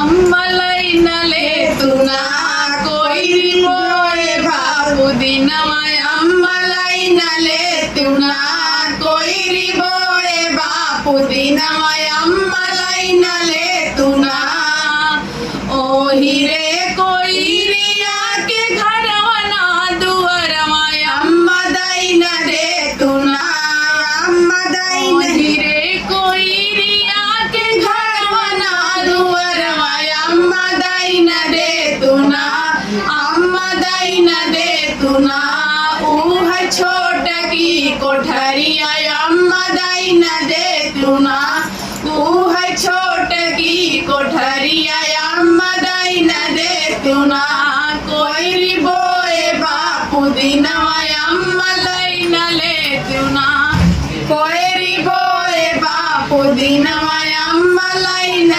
అమ్మలైన లేతున్నా కోయిరిపోయే బాపు దినమయ అమ్మలైన లేతున్నా కోయిరిపోయే బాపు దినమయ అమ్మలైన లేతున్నా ओ हीरे कोइरिया के घरवना दुअरमाय अम्मदैन रे तुना अम्मदैन हीरे कोइरिया के घरवना दुअरमाय अम्मदैन रे तुना अम्मदैन रे तुना ऊह छोटकी कोठरिया अम्मदैन रे तुना ऊह छोटकी कोठरिया अम्मदैन देतुना कोइरिपोये बापु दिनमय अम्मदैन लेतुना कोइरिपोये बापु दिनमय अम्मलैन